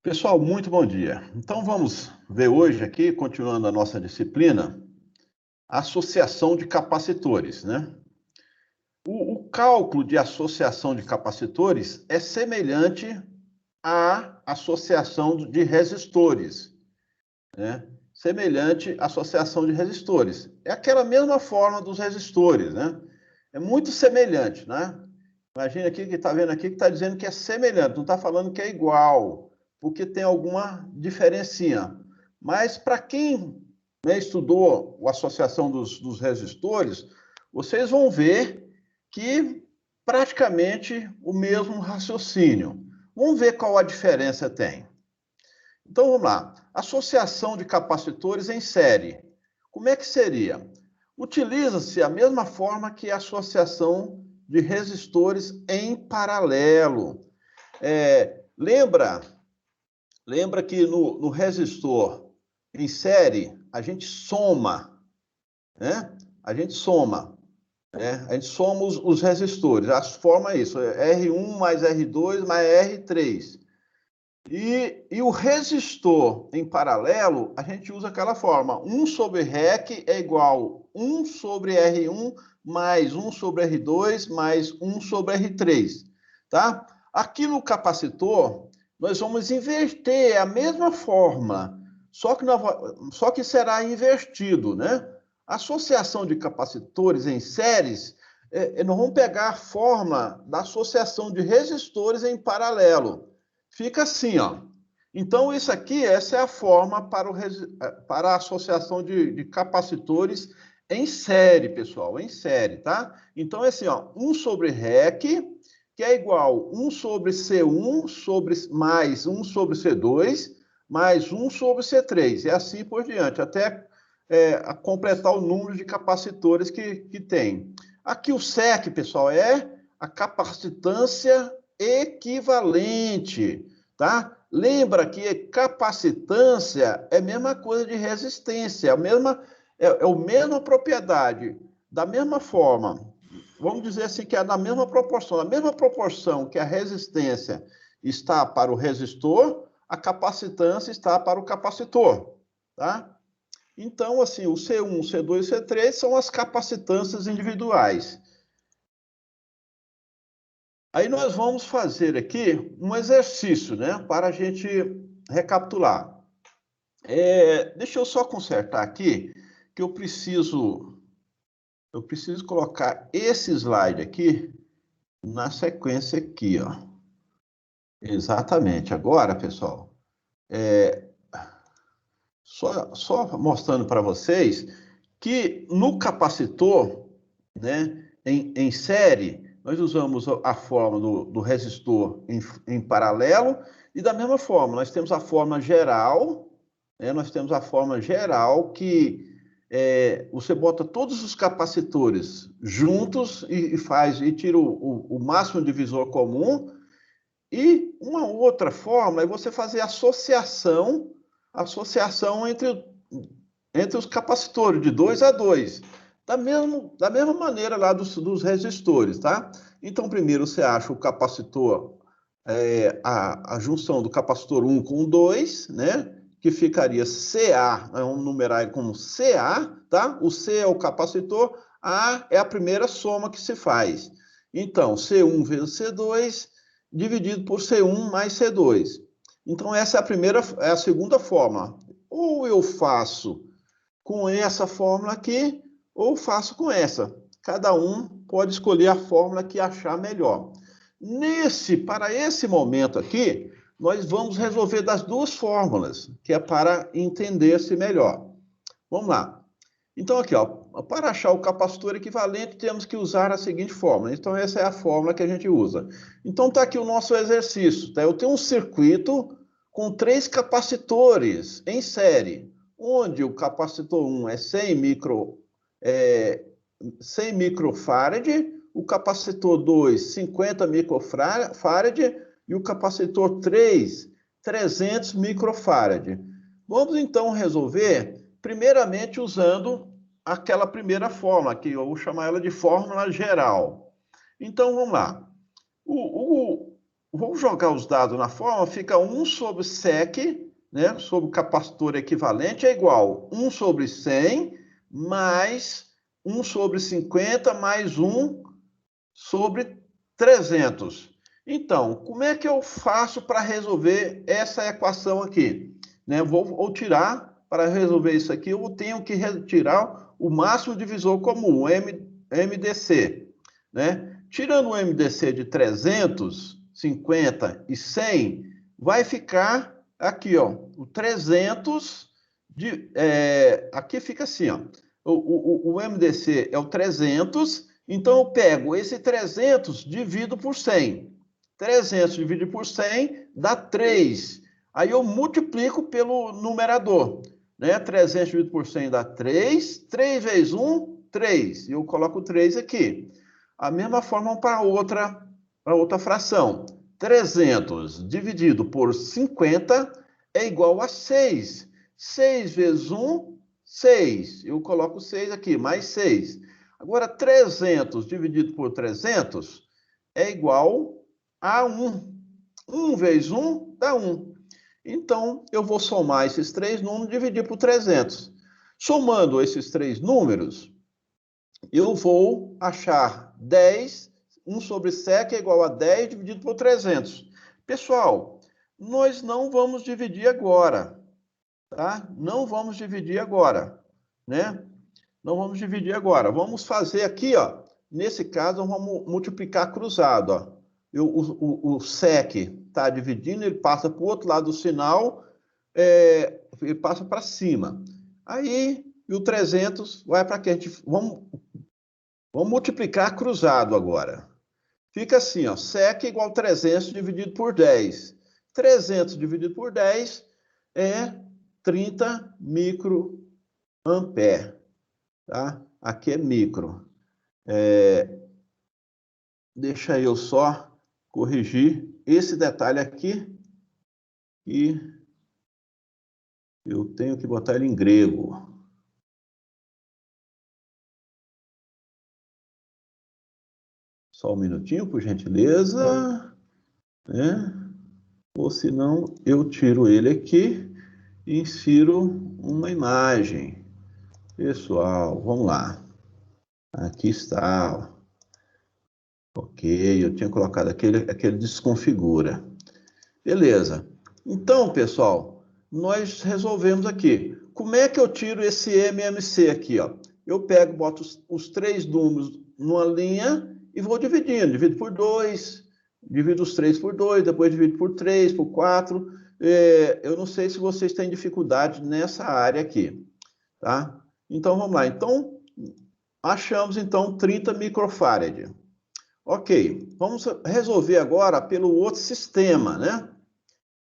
Pessoal, muito bom dia. Então vamos ver hoje aqui, continuando a nossa disciplina, a associação de capacitores, né? O cálculo de associação de capacitores é semelhante à associação de resistores, né? Semelhante à associação de resistores. É aquela mesma forma dos resistores, né? É muito semelhante, né? Imagina aqui que está vendo aqui que está dizendo que é semelhante, não está falando que é igual, porque tem alguma diferencinha. Mas para quem, né, estudou a associação dos resistores, vocês vão ver que praticamente o mesmo raciocínio. Vamos ver qual a diferença tem. Então vamos lá. Associação de capacitores em série. Como é que seria? Utiliza-se a mesma forma que a associação de resistores em paralelo. Lembra que no resistor em série a gente soma, né? A gente soma, né? A gente soma os resistores. A forma é isso: R1 mais R2 mais R3. E o resistor em paralelo, a gente usa aquela forma: 1 sobre REC é igual 1 sobre R1 mais 1 sobre R2 mais 1 sobre R3, tá? Aqui no capacitor, nós vamos inverter a mesma forma, só que será invertido, né? A associação de capacitores em séries, nós vamos pegar a forma da associação de resistores em paralelo. Fica assim, ó. Então, isso aqui, essa é a forma para a associação de capacitores em série, pessoal, em série, tá? Então, é assim, ó, 1 sobre REC, que é igual 1 sobre C1 mais 1 sobre C2, mais 1 sobre C3, e assim por diante, até completar o número de capacitores que tem. Aqui o SEC, pessoal, é a capacitância equivalente, tá? Lembra que capacitância é a mesma coisa de resistência, a mesma propriedade. Da mesma forma, vamos dizer assim que é na mesma proporção que a resistência está para o resistor, a capacitância está para o capacitor, tá? Então, assim, o C1, C2 e C3 são as capacitâncias individuais. Aí nós vamos fazer aqui um exercício, né, para a gente recapitular. Deixa eu só consertar aqui, que eu preciso colocar esse slide aqui na sequência aqui, ó. Exatamente. Agora, pessoal, só mostrando para vocês que no capacitor, né, em série, nós usamos a forma do resistor em paralelo, e da mesma forma, nós temos a forma geral, né, que você bota todos os capacitores juntos e tira o máximo divisor comum, e uma outra forma é você fazer associação entre os capacitores, de 2 a 2, da mesma maneira lá dos resistores, tá? Então, primeiro você acha o capacitor, a junção do capacitor 1 com o 2, né? Que ficaria CA, vamos numerar como CA, tá? O C é o capacitor, A é a primeira soma que se faz. Então, C1 vezes C2, dividido por C1 mais C2. Então, essa é a segunda forma. Ou eu faço com essa fórmula aqui, ou faço com essa. Cada um pode escolher a fórmula que achar melhor. Para esse momento aqui, nós vamos resolver das duas fórmulas, que é para entender-se melhor. Vamos lá. Então, aqui, ó, para achar o capacitor equivalente, temos que usar a seguinte fórmula. Então, essa é a fórmula que a gente usa. Então, está aqui o nosso exercício. Tá? Eu tenho um circuito com 3 capacitores em série, onde o capacitor 1 é 100 microfarad, o capacitor 2, 50 microfarad, e o capacitor 3, 300 microfarad. Vamos, então, resolver primeiramente usando aquela primeira fórmula, que eu vou chamar ela de fórmula geral. Então, vamos lá. O vamos jogar os dados na forma, fica 1 sobre sec, né, sobre o capacitor equivalente, é igual 1 sobre 100 mais 1 sobre 50 mais 1 sobre 300. Então, como é que eu faço para resolver essa equação aqui? Né, vou tirar, para resolver isso aqui, eu tenho que retirar o máximo divisor comum, o MDC. Né? Tirando o MDC de 300, 50 e 100, vai ficar aqui, ó, o 300, aqui fica assim, ó, o MDC é o 300, então eu pego esse 300, divido por 100. 300 dividido por 100 dá 3. Aí eu multiplico pelo numerador. Né? 300 dividido por 100 dá 3. 3 vezes 1, 3. E eu coloco 3 aqui. A mesma forma para outra fração. 300 dividido por 50 é igual a 6. 6 vezes 1, 6. Eu coloco 6 aqui, mais 6. Agora, 300 dividido por 300 é igual a 1. 1 vezes 1 dá 1. Então, eu vou somar esses três números e dividir por 300. Somando esses três números, eu vou achar 10, 1 sobre sec é igual a 10 dividido por 300. Pessoal, nós não vamos dividir agora, tá? Não vamos dividir agora, né? Não vamos dividir agora. Vamos fazer aqui, ó. Nesse caso, vamos multiplicar cruzado, ó. O sec está dividindo, ele passa para o outro lado do sinal, ele passa para cima. Aí, e o 300 vai para aqui. Vamos multiplicar cruzado agora. Fica assim, ó, sec igual a 300 dividido por 10. 300 dividido por 10 é 30 microampere. Tá? Aqui é micro. Deixa eu só corrigir esse detalhe aqui. E eu tenho que botar ele em grego. Só um minutinho, por gentileza. Né? Ou senão eu tiro ele aqui e insiro uma imagem. Pessoal, vamos lá. Aqui está. Ok, eu tinha colocado aquele desconfigura. Beleza. Então, pessoal, nós resolvemos aqui. Como é que eu tiro esse MMC aqui, ó? Eu pego, boto os três números numa linha e vou dividindo. Divido por 2, divido os 3 por 2, depois divido por 3, por 4. Eu não sei se vocês têm dificuldade nessa área aqui, tá? Então, vamos lá. Então, achamos, então, 30 microfarad. Ok, vamos resolver agora pelo outro sistema, né?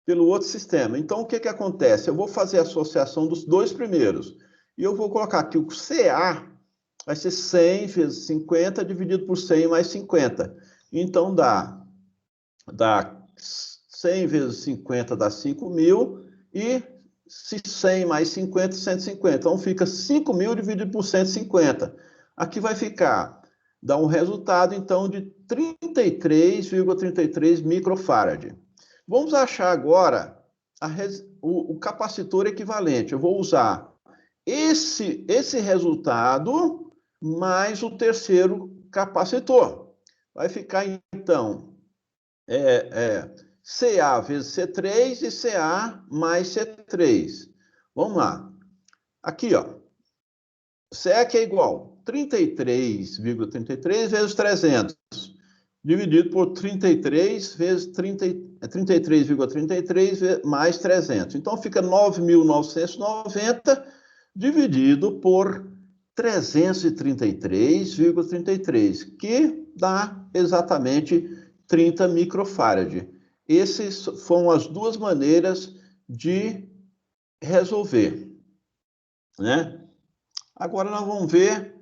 Pelo outro sistema. Então, o que que acontece? Eu vou fazer a associação dos dois primeiros. E eu vou colocar aqui o CA vai ser 100 vezes 50 dividido por 100 mais 50. Então, dá 100 vezes 50 dá 5.000 e 100 mais 50, 150. Então, fica 5.000 dividido por 150. Aqui vai ficar, dá um resultado, então, de 33,33 microfarad. Vamos achar agora o capacitor equivalente. Eu vou usar esse resultado mais o terceiro capacitor. Vai ficar, então, CA vezes C3 e CA mais C3. Vamos lá. Aqui, ó. SEC é igual a 33,33 vezes 300, dividido por 33 vezes 33,33 mais 300. Então, fica 9.990 dividido por 333,33, que dá exatamente 30 microfarad. Essas foram as duas maneiras de resolver, né? Agora nós vamos ver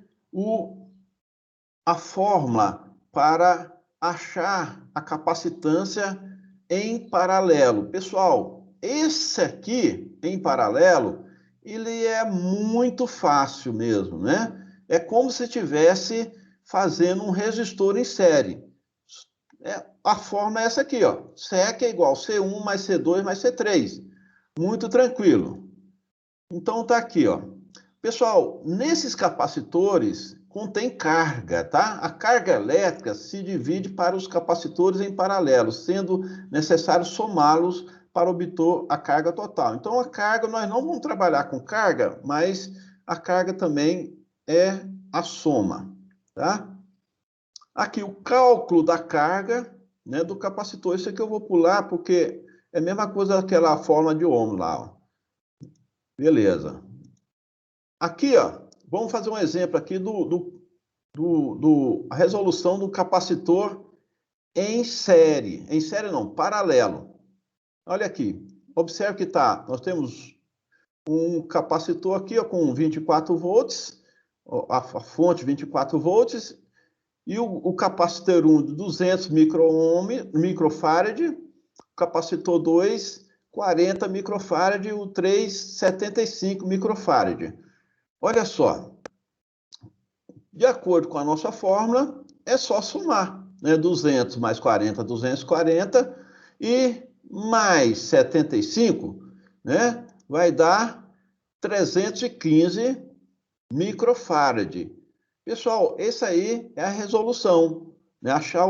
a fórmula para achar a capacitância em paralelo. Pessoal, esse aqui, em paralelo, ele é muito fácil mesmo, né? É como se estivesse fazendo um resistor em série. A forma é essa aqui, ó. SEC é igual C1 mais C2 mais C3. Muito tranquilo. Então, tá aqui, ó. Pessoal, nesses capacitores contém carga, tá? A carga elétrica se divide para os capacitores em paralelo, sendo necessário somá-los para obter a carga total. Então, a carga, nós não vamos trabalhar com carga, mas a carga também é a soma, tá? Aqui, o cálculo da carga, né, do capacitor. Isso aqui eu vou pular, porque é a mesma coisa daquela forma de Ohm lá, ó. Beleza. Aqui, ó, vamos fazer um exemplo aqui a resolução do capacitor em série. Em série não, paralelo. Olha aqui, observe que nós temos um capacitor aqui, ó, com 24 volts, a fonte 24 volts, e o capacitor 1 de 200 microfarad, o capacitor 2, 40 microfarad, e o 3, 75 microfarad. Olha só, de acordo com a nossa fórmula, é só somar, né? 200 mais 40, 240, e mais 75, né? Vai dar 315 microfarad. Pessoal, essa aí é a resolução, né? Achar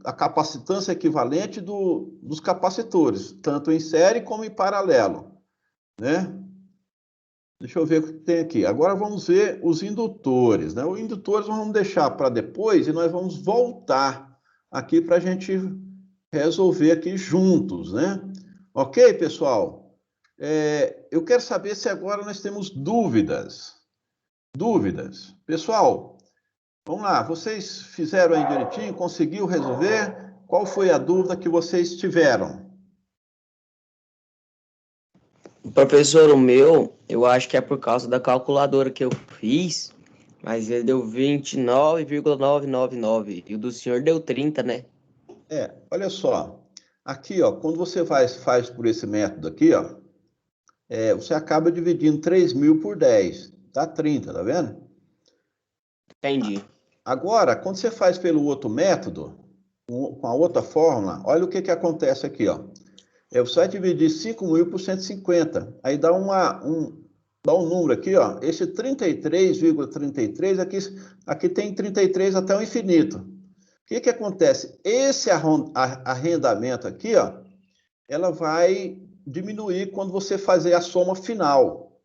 a capacitância equivalente dos capacitores, tanto em série como em paralelo, né? Deixa eu ver o que tem aqui. Agora vamos ver os indutores, né? Os indutores nós vamos deixar para depois e nós vamos voltar aqui para a gente resolver aqui juntos, né? Ok, pessoal? Eu quero saber se agora nós temos dúvidas. Dúvidas. Pessoal, vamos lá. Vocês fizeram aí direitinho? Conseguiu resolver? Qual foi a dúvida que vocês tiveram? Professor, o meu, eu acho que é por causa da calculadora que eu fiz, mas ele deu 29,999 e o do senhor deu 30, né? Olha só. Aqui, ó, quando você faz por esse método aqui, ó, você acaba dividindo 3.000 por 10, dá 30, tá vendo? Entendi. Agora, quando você faz pelo outro método, com a outra fórmula, olha o que acontece aqui, ó. Você vai dividir 5.000 por 150, aí dá um número aqui, ó. Esse 33,33, aqui tem 33 até o infinito. O que acontece? Esse arrendamento aqui, ó, ela vai diminuir quando você fazer a soma final.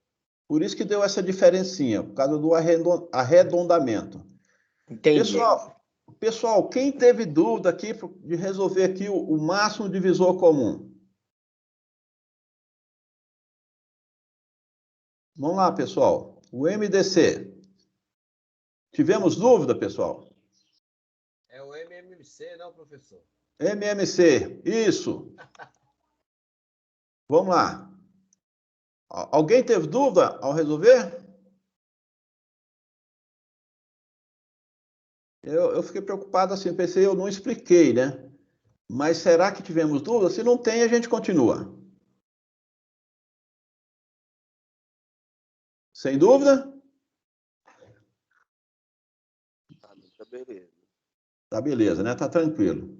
Por isso que deu essa diferencinha, por causa do arredondamento. Entendi. Pessoal, quem teve dúvida aqui de resolver aqui o máximo divisor comum? Vamos lá, pessoal. O MDC. Tivemos dúvida, pessoal? É o MMC, não, professor? MMC, isso. Vamos lá. Alguém teve dúvida ao resolver? Eu fiquei preocupado assim, pensei, eu não expliquei, né? Mas será que tivemos dúvida? Se não tem, a gente continua. Sem dúvida? Tá beleza. Tá beleza, né? Tá tranquilo.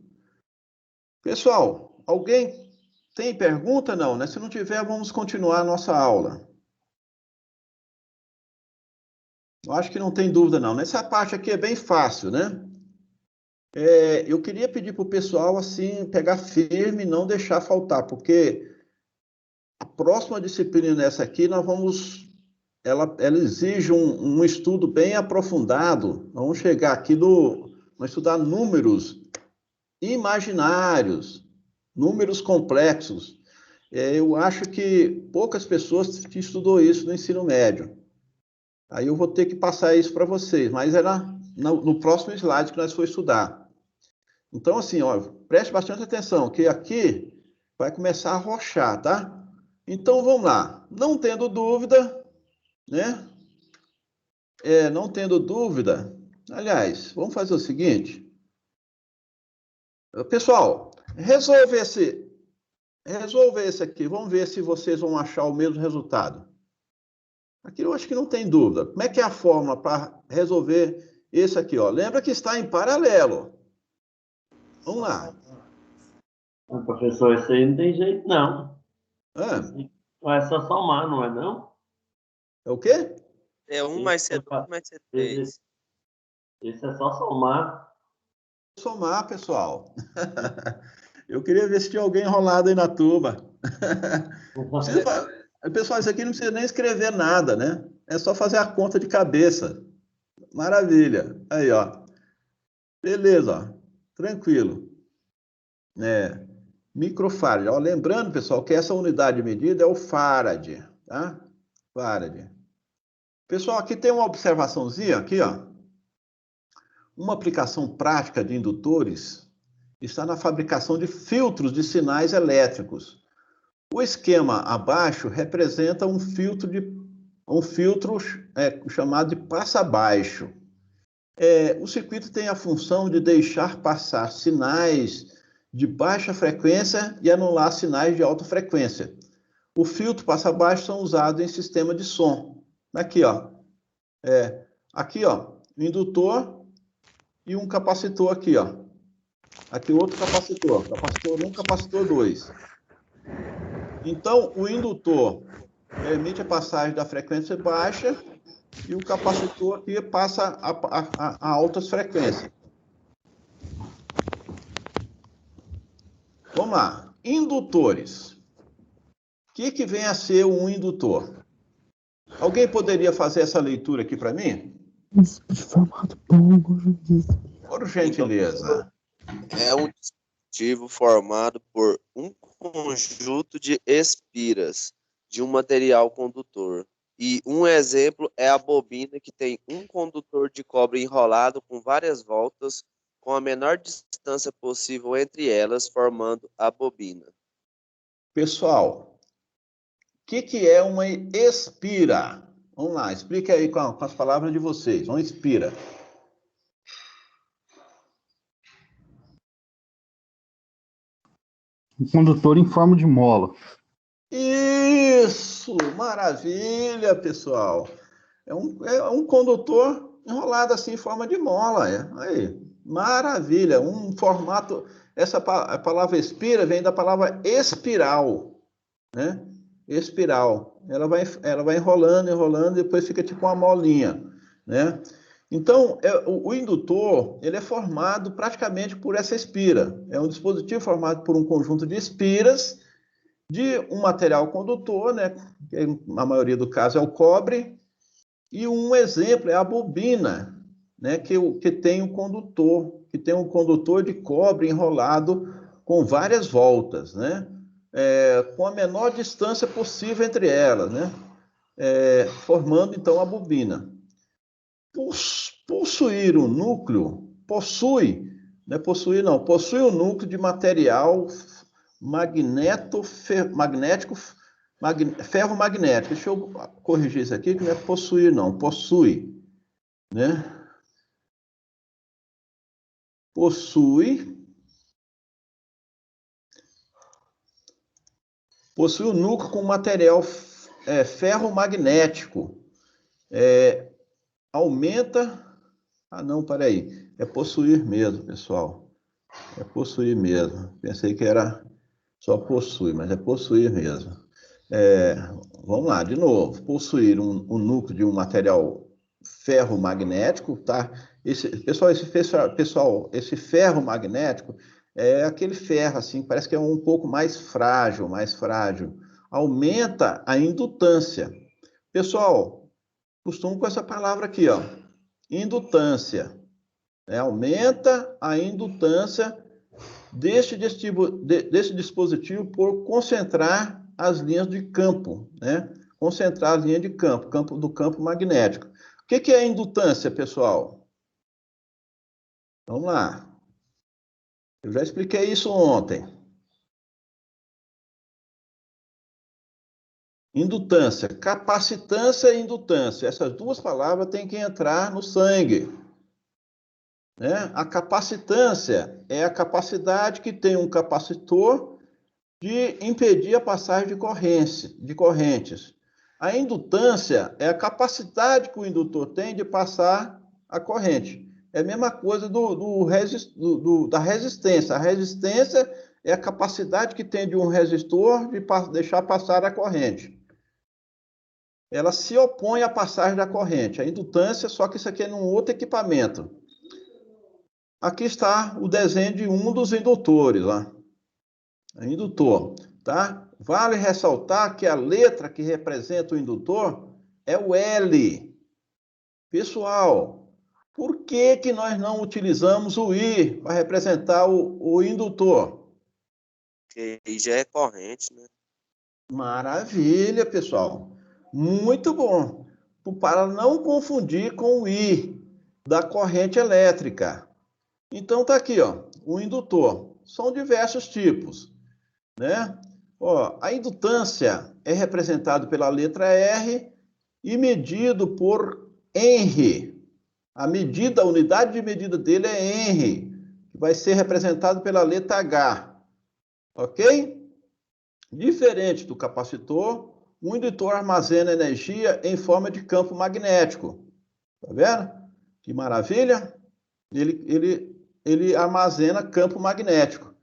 Pessoal, alguém tem pergunta? Não, né? Se não tiver, vamos continuar a nossa aula. Eu acho que não tem dúvida, não. Nessa parte aqui é bem fácil, né? Eu queria pedir para o pessoal, assim, pegar firme e não deixar faltar, porque a próxima disciplina nessa aqui, ela exige um estudo bem aprofundado. Vamos chegar aqui vamos estudar números imaginários, números complexos. Eu acho que poucas pessoas estudou isso no ensino médio. Aí eu vou ter que passar isso para vocês, mas era no próximo slide que nós for estudar. Então, assim, ó, preste bastante atenção, que aqui vai começar a rochar, tá? Então, vamos lá. Não tendo dúvida, né? Não tendo dúvida, aliás, vamos fazer o seguinte. Pessoal, resolve esse aqui. Vamos ver se vocês vão achar o mesmo resultado. Aqui eu acho que não tem dúvida. Como é que é a fórmula para resolver esse aqui, ó? Lembra que está em paralelo. Vamos lá. Professor, isso aí não tem jeito, não. Ah, É só somar, não é não? é o quê? É 1 mais C2 mais C3. Isso é só somar. Somar, pessoal. Eu queria ver se tinha alguém enrolado aí na turma. Pessoal, isso aqui não precisa nem escrever nada, né? É só fazer a conta de cabeça. Maravilha. Aí, ó. Beleza, ó. Tranquilo. Microfarad. Ó, lembrando, pessoal, que essa unidade de medida é o farad, tá? Farad. Pessoal, aqui tem uma observaçãozinha, aqui, ó. Uma aplicação prática de indutores está na fabricação de filtros de sinais elétricos. O esquema abaixo representa um filtro chamado de passa-baixo. O circuito tem a função de deixar passar sinais de baixa frequência e anular sinais de alta frequência. O filtro passa-baixo são usados em sistema de som. Aqui, ó. Aqui, ó, o indutor e um capacitor aqui, ó. Aqui outro capacitor. Capacitor 1, capacitor 2. Então, o indutor permite a passagem da frequência baixa e o capacitor aqui passa a altas frequências. Vamos lá. Indutores. O que vem a ser um indutor? Alguém poderia fazer essa leitura aqui para mim? Formato bom, Por gentileza. É um dispositivo formado por um conjunto de espiras de um material condutor. E um exemplo é a bobina, que tem um condutor de cobre enrolado com várias voltas, com a menor distância possível entre elas, formando a bobina. Pessoal, o que é uma espira? Vamos lá, explica aí com as palavras de vocês. Uma espira. Um condutor em forma de mola. Isso! Maravilha, pessoal. É um condutor enrolado assim em forma de mola. Aí, maravilha. Um formato. A palavra espira vem da palavra espiral, né? Espiral. Ela vai enrolando, enrolando, e depois fica tipo uma molinha, né? Então, o indutor, ele é formado praticamente por essa espira. É um dispositivo formado por um conjunto de espiras de um material condutor, né? Que na maioria do caso é o cobre, e um exemplo é a bobina, né? Que tem um condutor de cobre enrolado com várias voltas, né? Com a menor distância possível entre elas, né? Formando então a bobina. Possuir um núcleo, possui o núcleo de material ferromagnético. Deixa eu corrigir isso aqui, que não é possuir, não. Possui, né? Possui o núcleo com material ferromagnético. Aumenta... Ah, não, peraí. É possuir mesmo, pessoal. É possuir mesmo. Pensei que era só possui, mas é possuir mesmo. Vamos lá, de novo. Possuir um núcleo de um material ferromagnético, tá? Pessoal, esse ferromagnético é aquele ferro, assim, parece que é um pouco mais frágil, Aumenta a indutância. Pessoal, costumo com essa palavra aqui, ó. Indutância. Aumenta a indutância deste dispositivo por concentrar as linhas de campo, né? Concentrar as linhas de campo do campo magnético. O que é a indutância, pessoal? Vamos lá. Eu já expliquei isso ontem. Indutância, capacitância e indutância. Essas duas palavras têm que entrar no sangue, né? A capacitância é a capacidade que tem um capacitor de impedir a passagem de correntes. A indutância é a capacidade que o indutor tem de passar a corrente. é a mesma coisa da resistência. A resistência é a capacidade que tem de um resistor de deixar passar a corrente. Ela se opõe à passagem da corrente. A indutância, só que isso aqui é num outro equipamento. Aqui está o desenho de um dos indutores, ó. Indutor, tá? Vale ressaltar que a letra que representa o indutor é o L. Pessoal, por que que nós não utilizamos o I para representar o indutor? Porque aí já é corrente, né? Maravilha, pessoal. Muito bom. Para não confundir com o I da corrente elétrica. Então tá aqui, ó, o indutor. São diversos tipos, né? Ó, a indutância é representada pela letra R e medido por Henry. A unidade de medida dele é Henry, que vai ser representado pela letra H. Ok? Diferente do capacitor, o indutor armazena energia em forma de campo magnético. Tá vendo? Que maravilha! Ele armazena campo magnético.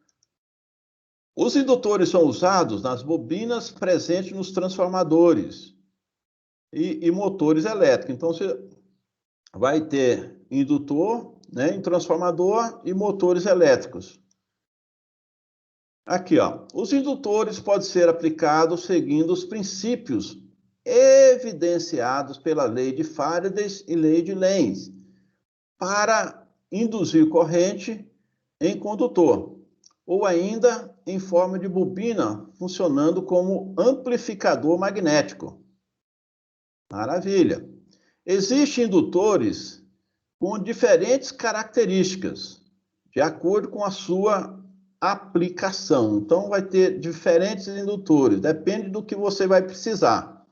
Os indutores são usados nas bobinas presentes nos transformadores e motores elétricos. Então, você vai ter indutor, né, em transformador e motores elétricos. Aqui, ó. Os indutores podem ser aplicados seguindo os princípios evidenciados pela lei de Faraday e lei de Lenz para induzir corrente em condutor, ou ainda em forma de bobina, funcionando como amplificador magnético. Maravilha! Existem indutores com diferentes características, de acordo com a sua aplicação. Então, vai ter diferentes indutores, depende do que você vai precisar.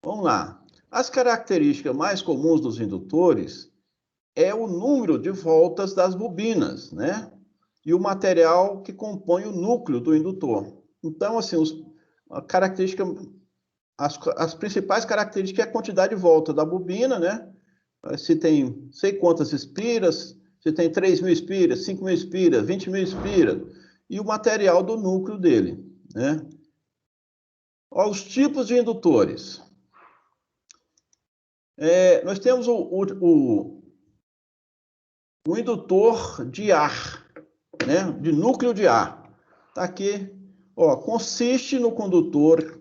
Vamos lá. As características mais comuns dos indutores é o número de voltas das bobinas, né? E o material que compõe o núcleo do indutor. Então, assim, as principais características é a quantidade de volta da bobina, né? Se tem sei quantas espiras, se tem 3.000 espiras, 5.000 espiras, 20.000 espiras, e o material do núcleo dele, né? Ó, os tipos de indutores. Nós temos o indutor de ar, né? De núcleo de ar. Tá aqui, ó, consiste no condutor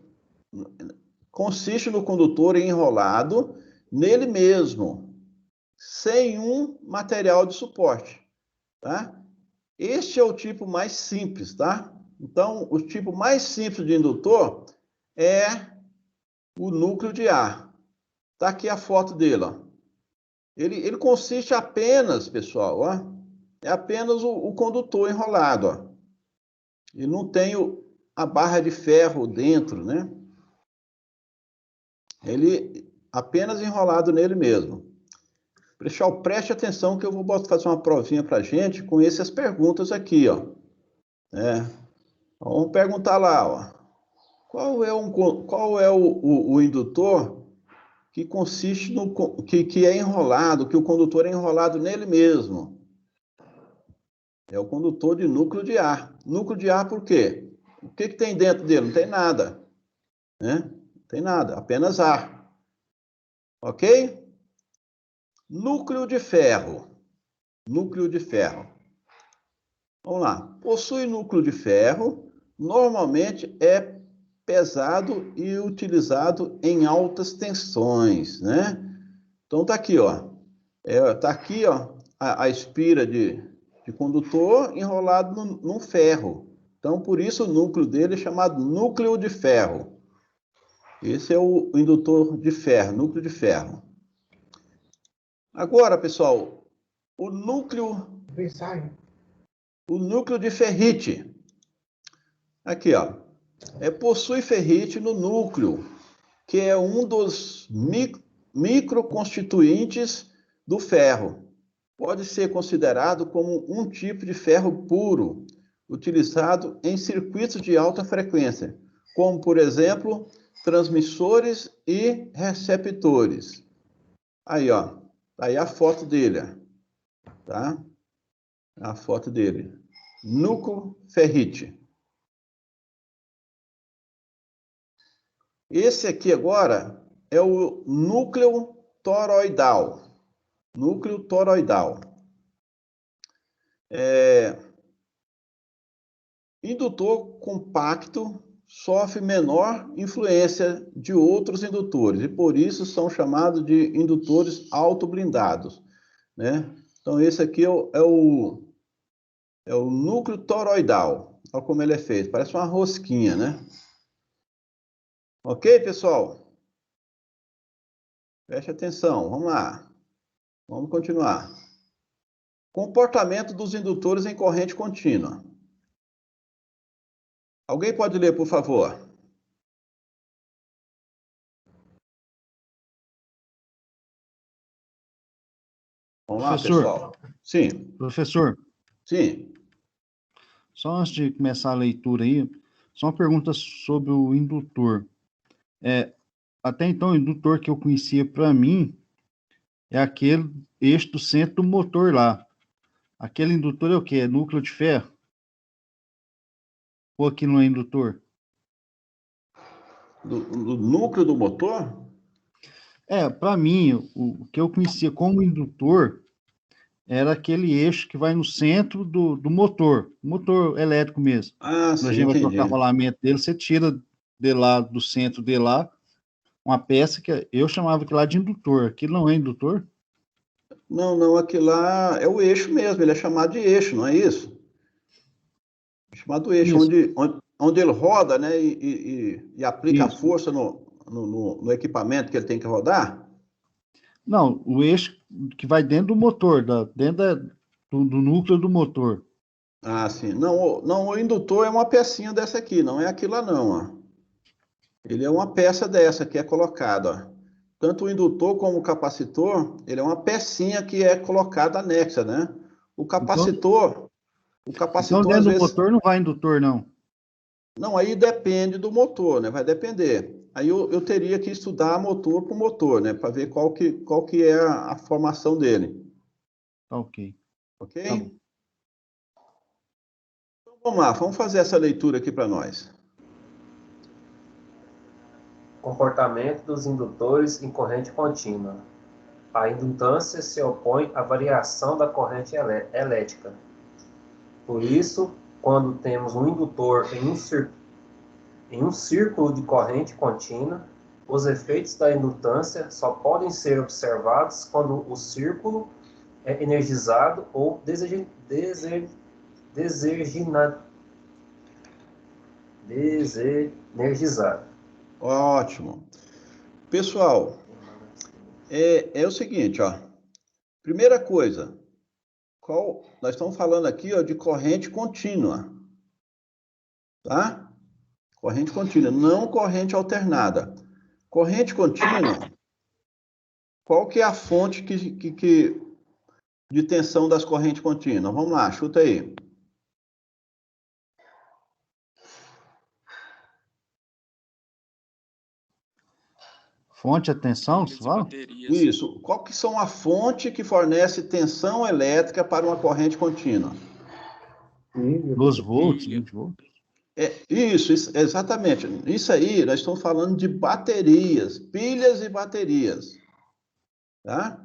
enrolado nele mesmo, sem um material de suporte, tá? Este é o tipo mais simples, tá? Então, o tipo mais simples de indutor é o núcleo de ar. Tá aqui a foto dele, ó. Ele consiste apenas, pessoal, ó, é apenas o condutor enrolado, ó. Ele não tem a barra de ferro dentro, né? Ele apenas enrolado nele mesmo. Pessoal, preste atenção que eu vou fazer uma provinha para a gente com essas perguntas aqui, ó. Vamos perguntar lá, ó. Qual é o indutor que consiste que é enrolado, que o condutor é enrolado nele mesmo? É o condutor de núcleo de ar. Núcleo de ar por quê? O que tem dentro dele? Não tem nada, né? Não tem nada, apenas ar. Ok? Núcleo de ferro. Núcleo de ferro. Vamos lá. Possui núcleo de ferro, normalmente é pesado e utilizado em altas tensões, né? Então tá aqui, ó. Tá aqui, ó, a espira de condutor enrolado num ferro. Então, por isso o núcleo dele é chamado núcleo de ferro. Esse é o indutor de ferro, núcleo de ferro. Agora, pessoal, o núcleo de ferrite. Aqui, ó. Possui ferrite no núcleo, que é um dos microconstituintes do ferro. Pode ser considerado como um tipo de ferro puro, utilizado em circuitos de alta frequência, como, por exemplo, transmissores e receptores. Aí, ó. Aí a foto dele, ó. tá? A foto dele. Núcleo ferrite. Esse aqui agora é o núcleo toroidal. Núcleo toroidal. Indutor compacto sofre menor influência de outros indutores e por isso são chamados de indutores autoblindados, né? Então esse aqui é o núcleo toroidal. Olha como ele é feito, parece uma rosquinha, né? Ok, pessoal? Preste atenção, vamos lá. Vamos continuar. Comportamento dos indutores em corrente contínua. Alguém pode ler, por favor? Vamos lá, Professor. pessoal. Sim. Professor, Sim. só antes de começar a leitura aí, só uma pergunta sobre o indutor. Até então, o indutor que eu conhecia para mim é aquele eixo do centro do motor lá. Aquele indutor é o quê? É núcleo de ferro? Ou aquilo não é indutor? Do núcleo do motor? Para mim, o que eu conhecia como indutor era aquele eixo que vai no centro do motor elétrico mesmo. Ah, Quando a sim, gente vai entendi. trocar rolamento dele, você tira de lá, do centro de lá, uma peça que eu chamava aquilo lá de indutor. Aquilo não é indutor? Não, aquilo lá é o eixo mesmo, ele é chamado de eixo, não é isso? É chamado eixo, Isso. onde ele roda, né, e aplica a Isso. força no equipamento que ele tem que rodar. Não, o eixo que vai dentro do motor, do núcleo do motor. Ah, sim. Não, o indutor é uma pecinha dessa aqui, não é aquilo lá não, ó. Ele é uma peça dessa que é colocada, ó. Tanto o indutor como o capacitor, ele é uma pecinha que é colocada anexa, né? O capacitor Então, às dentro do vezes... motor não vai indutor, não. Não, aí depende do motor, né? Vai depender. Aí eu teria que estudar motor por motor, né? Para ver qual que é a formação dele. Tá ok. Ok? Tá bom. Então vamos lá, vamos fazer essa leitura aqui para nós. Comportamento dos indutores em corrente contínua. A indutância se opõe à variação da corrente elétrica. Por isso, quando temos um indutor em um círculo de corrente contínua, os efeitos da indutância só podem ser observados quando o círculo é energizado ou desenergizado. Ótimo. Pessoal, é o seguinte, ó. Primeira coisa, nós estamos falando aqui, ó, de corrente contínua, tá? Corrente contínua, não corrente alternada. Corrente contínua, qual que é a fonte de tensão das correntes contínuas? Vamos lá, chuta aí. Fonte de tensão, você fala? Isso. Qual que são a fonte que fornece tensão elétrica para uma corrente contínua? 12 volts, 20 volts. Isso, exatamente. Isso aí, nós estamos falando de baterias, pilhas e baterias. Tá?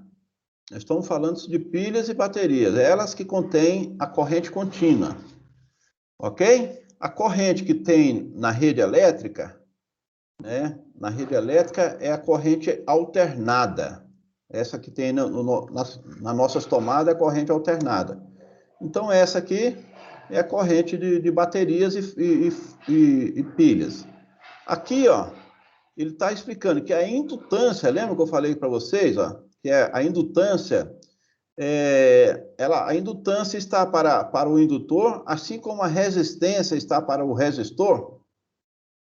Nós estamos falando de pilhas e baterias, elas que contêm a corrente contínua. Ok? A corrente que tem na rede elétrica, né? Na rede elétrica é a corrente alternada. Essa que tem nas nossas tomadas é a corrente alternada. Então, essa aqui é a corrente de baterias e pilhas. Aqui, ó, ele está explicando que a indutância, lembra que eu falei para vocês, ó, que a indutância, a indutância está para o indutor, assim como a resistência está para o resistor.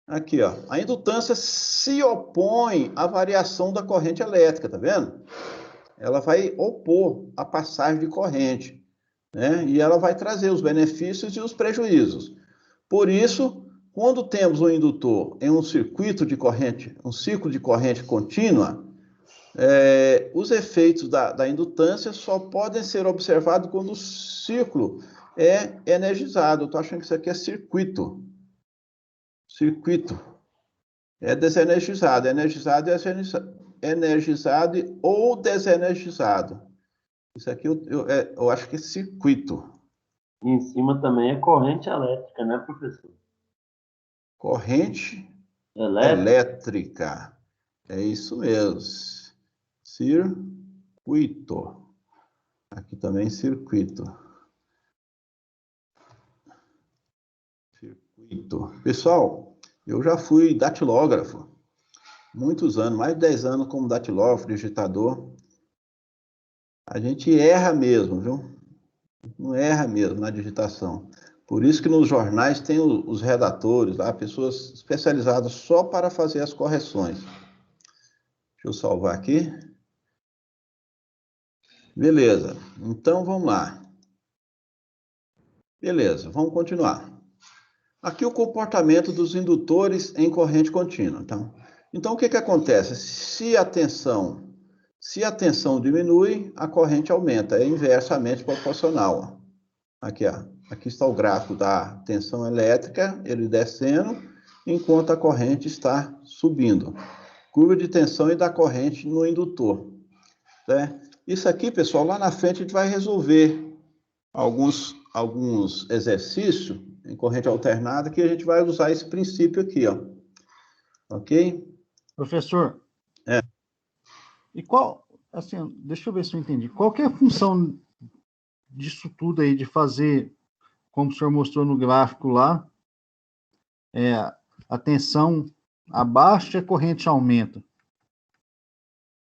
Aqui, ó, a indutância se opõe à variação da corrente elétrica, tá vendo? Ela vai opor a passagem de corrente, né? E ela vai trazer os benefícios e os prejuízos. Por isso, quando temos um indutor em um circuito de corrente, um ciclo de corrente contínua, Os efeitos da indutância só podem ser observados quando o círculo é energizado. Eu estou achando que isso aqui é circuito. Circuito. É desenergizado. Energizado é energizado ou desenergizado. Isso aqui eu acho que é circuito. E em cima também é corrente elétrica, né, professor? Corrente Elétrica. elétrica. É isso mesmo. Circuito. Aqui também circuito. Circuito. Pessoal, eu já fui datilógrafo. Muitos anos, mais de 10 anos como datilógrafo, digitador. A gente erra mesmo, viu? Não erra mesmo na digitação. Por isso que nos jornais tem os redatores lá, pessoas especializadas só para fazer as correções. Deixa eu salvar aqui. Beleza, então vamos lá. Beleza, vamos continuar. Aqui o comportamento dos indutores em corrente contínua. Tá? Então, o que acontece? Se a tensão diminui, a corrente aumenta, é inversamente proporcional. Aqui, ó. Aqui está o gráfico da tensão elétrica, ele descendo, enquanto a corrente está subindo. Curva de tensão e da corrente no indutor. Né? Isso aqui, pessoal, lá na frente a gente vai resolver alguns exercícios em corrente alternada que a gente vai usar esse princípio aqui, ó. Ok? Professor. É. E qual, assim, deixa eu ver se eu entendi. Qual que é a função disso tudo aí, de fazer, como o senhor mostrou no gráfico lá, a tensão abaixa e a corrente aumenta?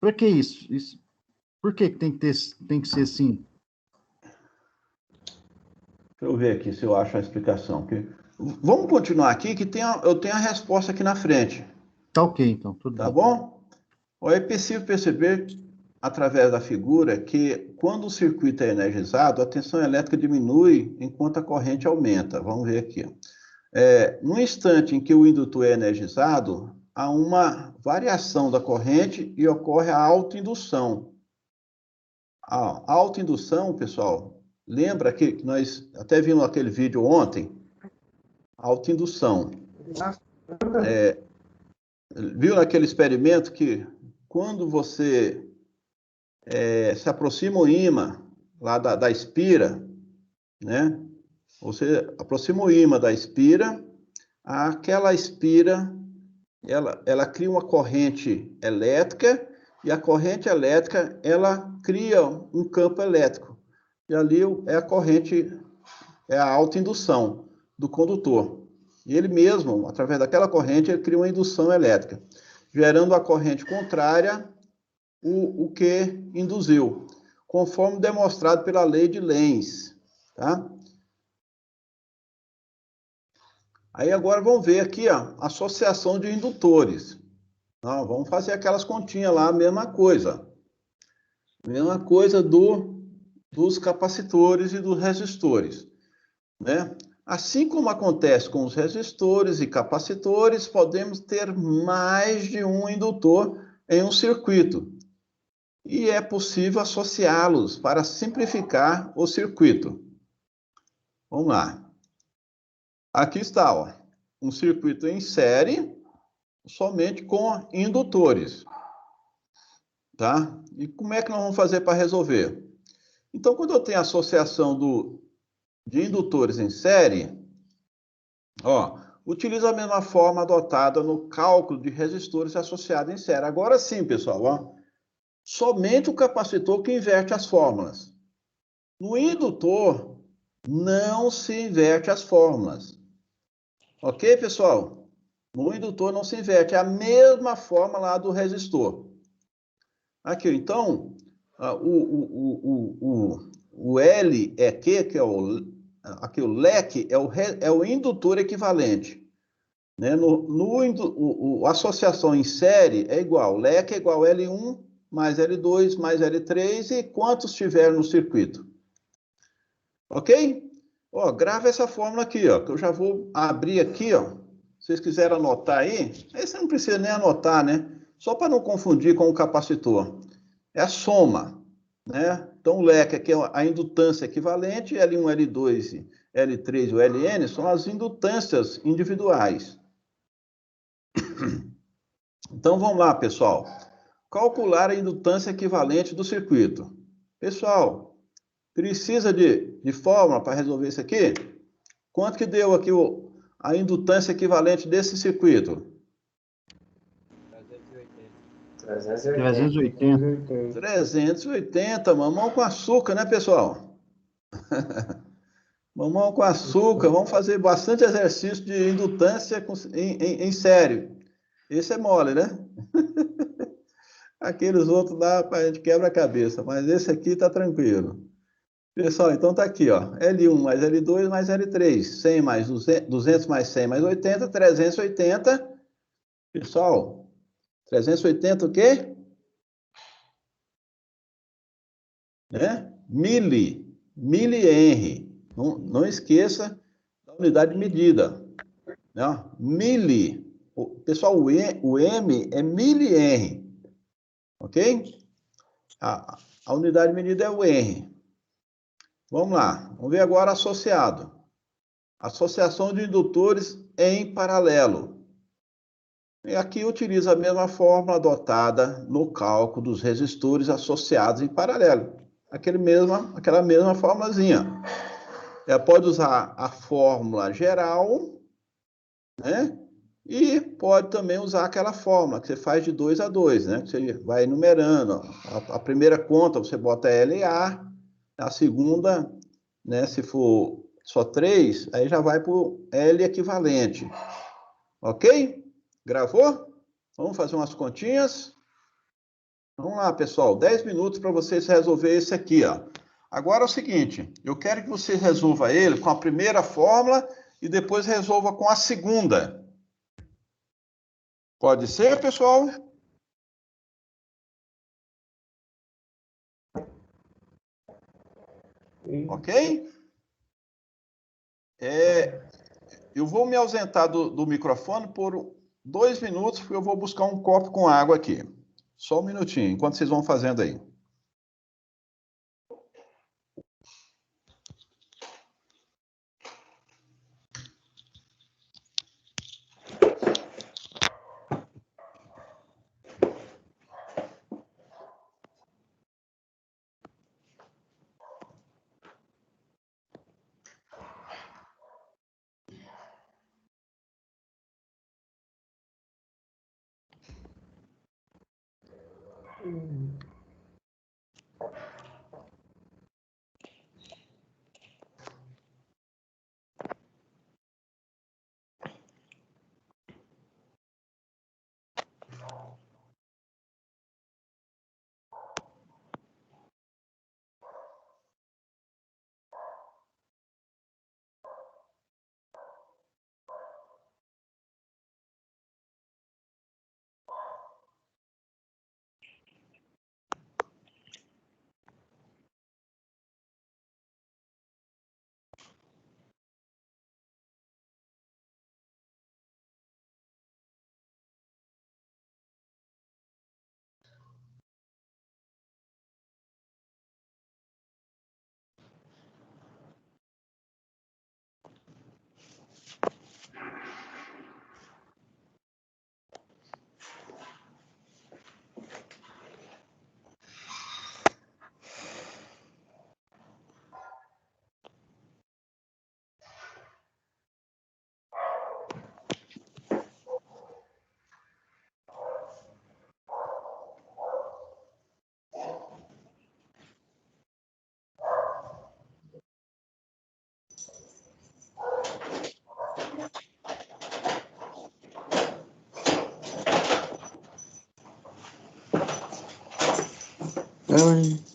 Por que isso? Por que tem que ser assim? Deixa eu ver aqui se eu acho a explicação. Vamos continuar aqui, que eu tenho a resposta aqui na frente. Tá ok, então, tudo bem. Tá bom? É possível perceber, através da figura, que quando o circuito é energizado, a tensão elétrica diminui enquanto a corrente aumenta. Vamos ver aqui. No instante em que o indutor é energizado, há uma variação da corrente e ocorre a autoindução. A autoindução, pessoal, lembra que nós até vimos aquele vídeo ontem? Autoindução. Viu naquele experimento que quando você se aproxima o ímã lá da espira, né? Você aproxima o ímã da espira, aquela espira, ela cria uma corrente elétrica, e a corrente elétrica, ela cria um campo elétrico. E ali é a corrente, é a autoindução do condutor. E ele mesmo, através daquela corrente, ele cria uma indução elétrica, gerando a corrente contrária, o que induziu, conforme demonstrado pela lei de Lenz. Tá? Aí agora vamos ver aqui, ó, associação de indutores. Não, vamos fazer aquelas continhas lá, a mesma coisa. Mesma coisa dos capacitores e dos resistores. Né? Assim como acontece com os resistores e capacitores, podemos ter mais de um indutor em um circuito. E é possível associá-los para simplificar o circuito. Vamos lá. Aqui está, ó, um circuito em série, somente com indutores. Tá? E como é que nós vamos fazer para resolver? Então, quando eu tenho associação de indutores em série, ó, utilizo a mesma forma adotada no cálculo de resistores associados em série. Agora sim, pessoal, ó, somente o capacitor que inverte as fórmulas. No indutor, não se inverte as fórmulas. Ok, pessoal? No indutor não se inverte. É a mesma forma lá do resistor. Aqui, então, o L é Q, que é aqui o leque, é o indutor equivalente. Né? A associação em série é igual. Leque é igual L1 mais L2 mais L3 e quantos tiver no circuito. Ok? Ó, grava essa fórmula aqui, ó, que eu já vou abrir aqui, ó. Se vocês quiserem anotar aí você não precisa nem anotar, né? Só para não confundir com o capacitor. É a soma, né? Então, o leque aqui é a indutância equivalente, L1, L2, L3 e o Ln são as indutâncias individuais. Então, vamos lá, pessoal. Calcular a indutância equivalente do circuito. Pessoal, precisa de fórmula para resolver isso aqui? Quanto que deu aqui a indutância equivalente desse circuito? 380. 380, mamão com açúcar, né, pessoal? Mamão com açúcar. Vamos fazer bastante exercício de indutância em sério. Esse é mole, né? Aqueles outros lá, a gente quebra a cabeça, mas esse aqui tá tranquilo. Pessoal, então tá aqui, ó. L1 mais L2 mais L3. 100 mais 200 mais 100 mais 80, 380. Pessoal, 380 o quê? Milihenry. Não esqueça da unidade de medida. Né? Mili. Pessoal, o M é milihenry. Ok? A unidade de medida é o Henry. Vamos lá. Vamos ver agora associado. Associação de indutores em paralelo. E aqui utiliza a mesma fórmula adotada no cálculo dos resistores associados em paralelo. Aquela mesma formulazinha. Pode usar a fórmula geral, né? E pode também usar aquela fórmula que você faz de 2 a 2, né? Que você vai enumerando. A primeira conta você bota LA, a segunda, né? Se for só 3, aí já vai para o L equivalente. Ok? Gravou? Vamos fazer umas continhas? Vamos lá, pessoal. 10 minutos para vocês resolver esse aqui, ó. Agora é o seguinte, eu quero que vocês resolvam ele com a primeira fórmula e depois resolva com a segunda. Pode ser, pessoal? Ok? Eu vou me ausentar do microfone por 2 minutos, porque eu vou buscar um copo com água aqui. Só um minutinho, enquanto vocês vão fazendo aí.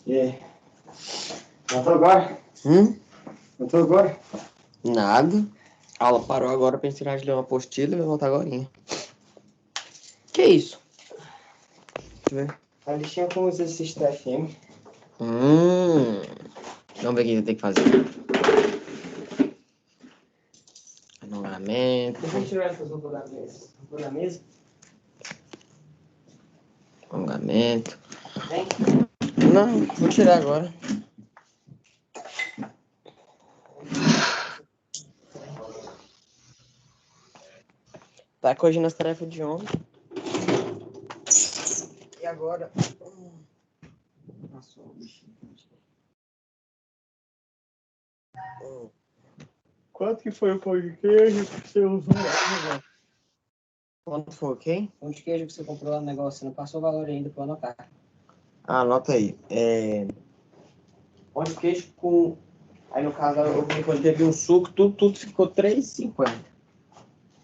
E aí? Voltou agora? Voltou agora? Nada. A aula parou agora pra gente tirar de ler uma apostila e vai voltar agorinha. Que isso? Deixa eu ver. A listinha com os exercícios da FM. Vamos ver o que eu tenho que fazer. Alongamento. Deixa eu tirar essas roupas da mesa. Roupa da mesa? comportamento. Não, vou tirar agora. Tá corrigindo as tarefas de ontem. E agora? Passou o bichinho. Quanto que foi o pão de queijo que você usou lá no negócio? Quanto foi, ok? Pão de queijo que você comprou lá no negócio, você não passou o valor ainda pra eu anotar. Ah, anota aí. Pão de queijo com... Aí no caso, quando teve um suco, tudo ficou R$3,50.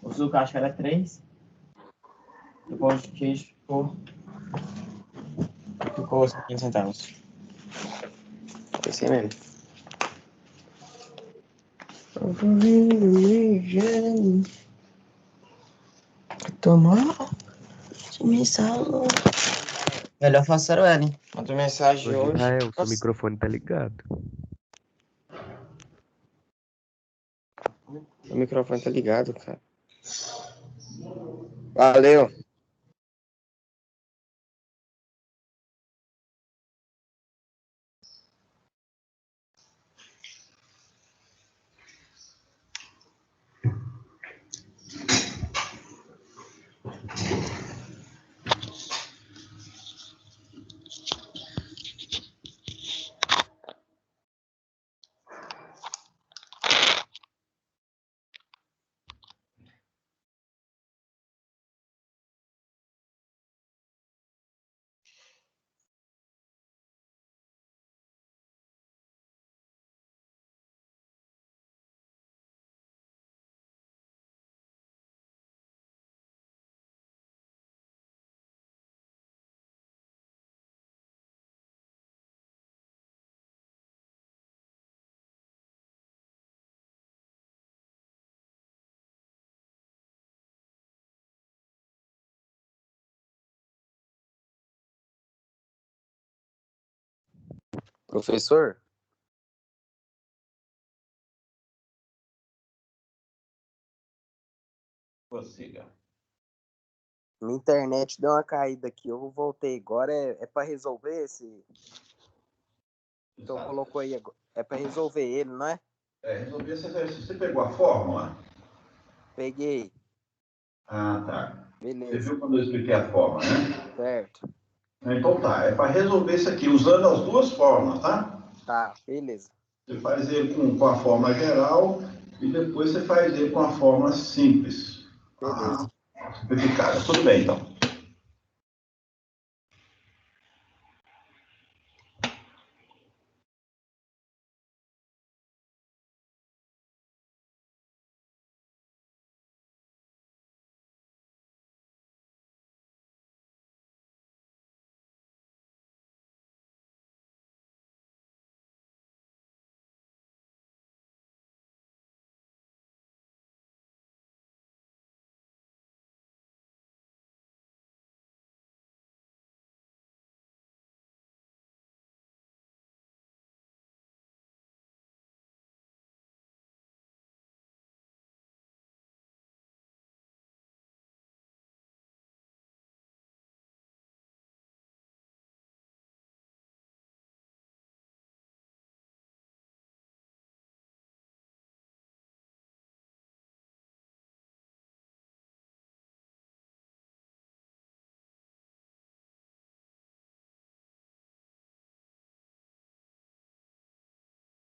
O suco acho que era 3. E o pão de queijo ficou 50 centavos. Foi assim mesmo. Tomar mensagem. Melhor fazer ela, hein? Manda mensagem Ô, hoje. Israel, seu Nossa, microfone tá ligado. o microfone tá ligado, cara. Valeu. Professor? Prossiga. Minha internet deu uma caída aqui. Eu voltei agora. É para resolver esse. Então colocou aí agora. É para resolver ele, não é? Resolvi esse exercício. Você pegou a fórmula? Peguei. Ah, tá. Você Beleza. viu quando eu expliquei a fórmula, né? Certo. Então tá, é para resolver isso aqui usando as duas fórmulas, tá? Tá, beleza. Você faz ele com a fórmula geral e depois você faz ele com a fórmula simples. Beleza. Simplificada. Tudo bem, então.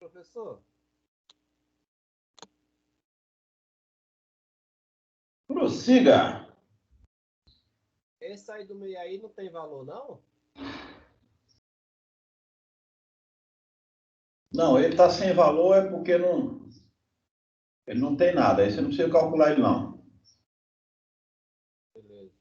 Professor, Prossiga. esse aí do meio aí não tem valor, não? Não, ele está sem valor é porque ele não tem nada. Aí você não precisa calcular ele, não. Beleza.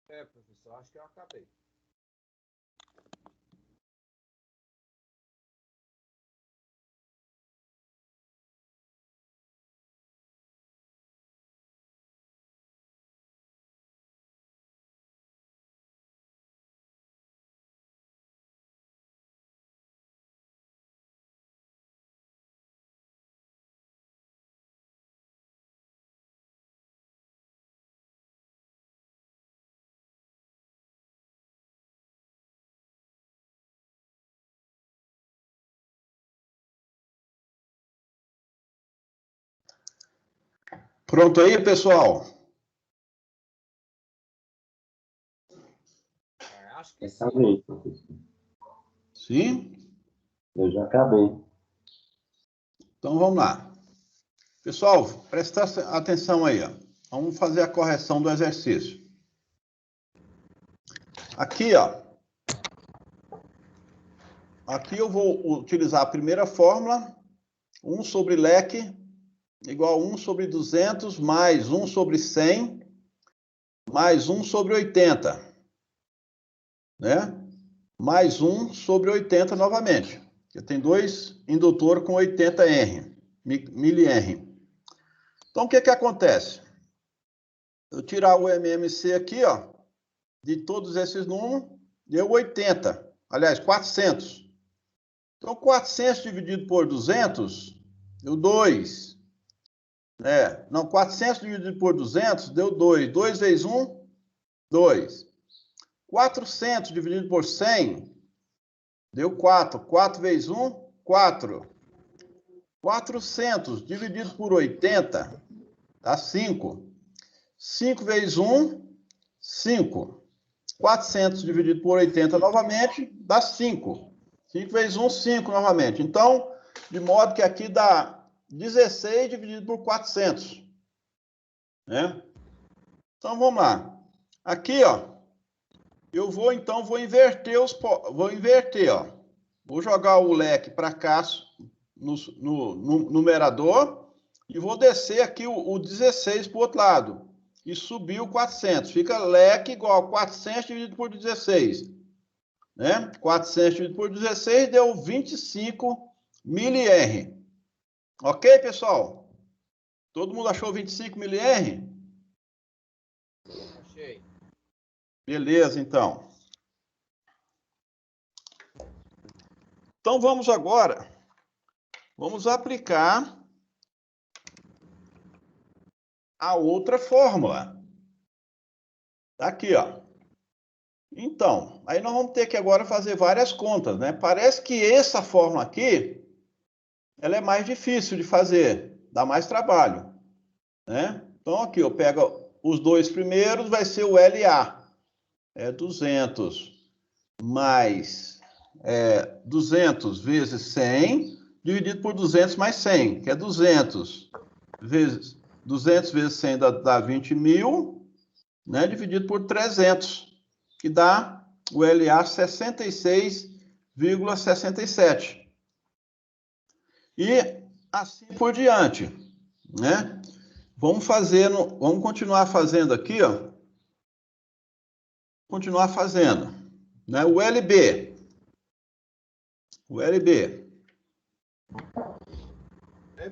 É, professor, acho que eu acabei. Pronto aí, pessoal? Acho que sim. Acabei, professor. Sim? Eu já acabei. Então vamos lá. Pessoal, presta atenção aí, ó. Vamos fazer a correção do exercício. Aqui, ó. Aqui eu vou utilizar a primeira fórmula, 1 sobre leque igual a 1 sobre 200 mais 1 sobre 100 mais 1 sobre 80, né? Mais 1 sobre 80 novamente. Porque tem dois indutores com 80 mili-henry. Então, o que que acontece? Eu tirar o MMC aqui, ó, de todos esses números, deu 80. Aliás, 400. Então, 400 dividido por 200, deu 2. Não, 400 dividido por 200, deu 2. 2 vezes 1, 2. 400 dividido por 100, deu 4. 4 vezes 1, 4. 400 dividido por 80, dá 5. 5 vezes 1, 5. 400 dividido por 80 novamente, dá 5. 5 vezes 1, 5 novamente. Então, de modo que aqui dá 16 dividido por 400. Né? Então, vamos lá. Aqui, ó, eu vou inverter vou inverter, ó. Vou jogar o leque para cá no numerador e vou descer aqui o 16 para o outro lado. E subir o 400. Fica leque igual a 400 dividido por 16. Né? 400 dividido por 16 deu 25 mili-henry. Ok, pessoal? Todo mundo achou 25 mili-henry? Achei. Beleza, então. Então, vamos agora. Vamos aplicar a outra fórmula. Tá aqui, ó. Então, aí nós vamos ter que agora fazer várias contas, né? Parece que essa fórmula aqui, ela é mais difícil de fazer, dá mais trabalho, né? Então, aqui, eu pego os dois primeiros, vai ser o LA. É 200 mais 200 vezes 100, dividido por 200 mais 100, que é 200 vezes 100 dá 20 mil, né? Dividido por 300, que dá o LA 66,67. E assim por diante, né? Vamos continuar fazendo aqui, ó. Continuar fazendo, né? O LB.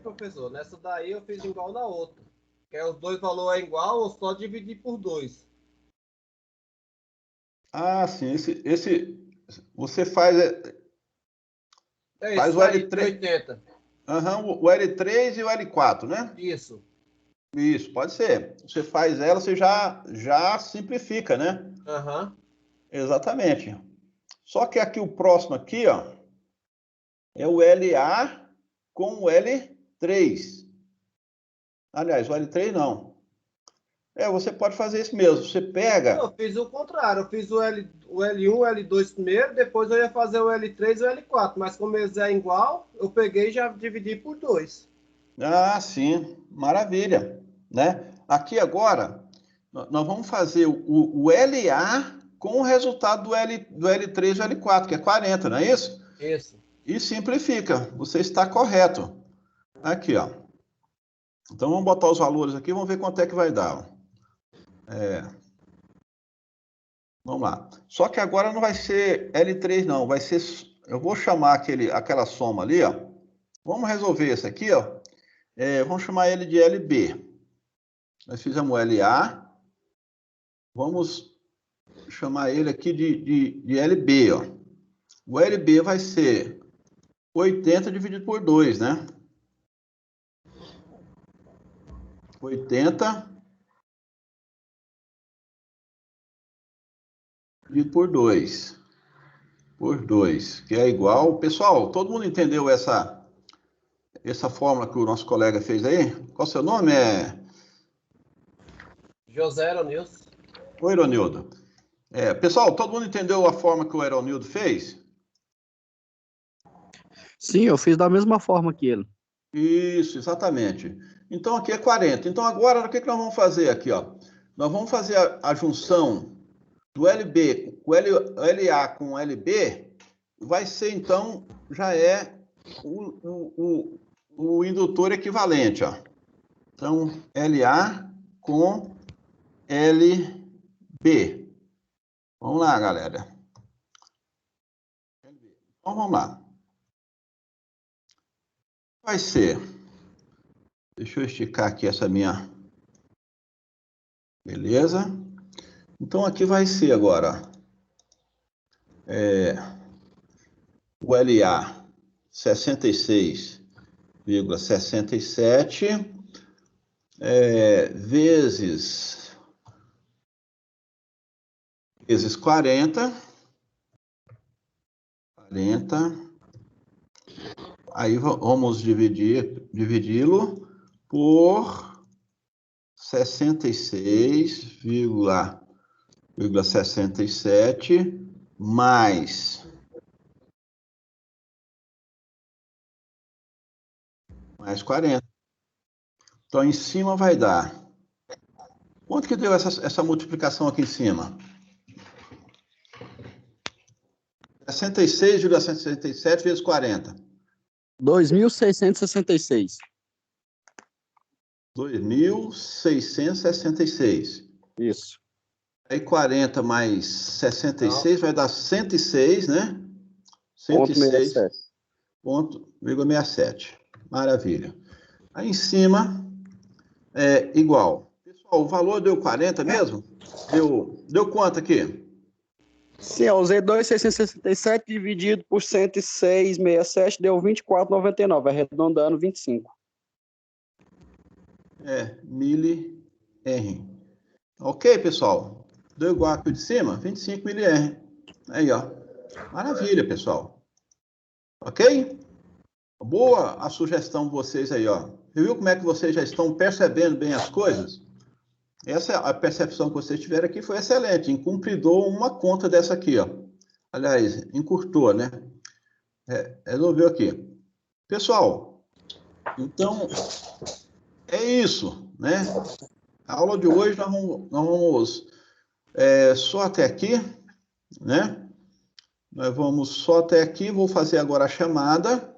Professor, nessa daí eu fiz igual na outra. Que é os dois valores é igual, ou só dividir por 2. Ah, sim. Esse você faz Isso o aí, L3. 80. O L3 e o L4, né? Isso. Isso, pode ser. Você faz ela, você já simplifica, né? Exatamente. Só que aqui o próximo aqui, ó, é o LA com o L3. Aliás, o L3 não. Você pode fazer isso mesmo. Você pega... Eu fiz o contrário. Eu fiz o L1, o L2 primeiro, depois eu ia fazer o L3 e o L4. Mas como eles é igual, eu peguei e já dividi por 2. Ah, sim. Maravilha. Né? Aqui agora, nós vamos fazer o LA com o resultado do L3 e do L4, que é 40, não é isso? Isso. E simplifica. Você está correto. Aqui, ó. Então, vamos botar os valores aqui, vamos ver quanto é que vai dar. Vamos lá. Só que agora não vai ser L3, não. Vai ser... Eu vou chamar aquela soma ali, ó. Vamos resolver esse aqui, ó. Vamos chamar ele de LB. Nós fizemos LA. Vamos chamar ele aqui de LB, ó. O LB vai ser 80 dividido por 2, né? 80 dividido por 2. Por 2, que é igual... Pessoal, todo mundo entendeu essa fórmula que o nosso colega fez aí? Qual o seu nome? José Aeronilson. Oi, Ironildo. Pessoal, todo mundo entendeu a forma que o Ironildo fez? Sim, eu fiz da mesma forma que ele. Isso, exatamente. Então, aqui é 40. Então, agora, o que nós vamos fazer aqui, ó? Nós vamos fazer a junção do LB, o LA com o LB, vai ser, então, já é o indutor equivalente, ó. Então, LA com LB. Vamos lá, galera. Então, vamos lá. Vai ser... Deixa eu esticar aqui essa minha... Beleza? Então, aqui vai ser agora... o LA 66,67 vezes 40. Aí vamos dividi-lo por 66,67 mais 40. Então, em cima vai dar... Quanto que deu essa multiplicação aqui em cima? 66,67 vezes 40. 2.666. 2.666. Isso. Aí 40 mais 66 vai dar 106, né? 106,67. Maravilha. Aí em cima é igual. Pessoal, o valor deu 40 mesmo? Deu quanto aqui? Sim, eu usei 2.667 dividido por 106,67, deu 24,99, arredondando 25. Mili-R. Ok, pessoal? Deu igual aqui de cima? 25 mili-R. Aí, ó. Maravilha, pessoal. Ok? Boa a sugestão de vocês aí, ó. Viu como é que vocês já estão percebendo bem as coisas? Essa a percepção que vocês tiveram aqui foi excelente. Incumpridou uma conta dessa aqui, ó. Aliás, encurtou, né? Resolveu aqui. Pessoal, então, é isso, né? A aula de hoje nós vamos só até aqui, né? Nós vamos só até aqui. Vou fazer agora a chamada.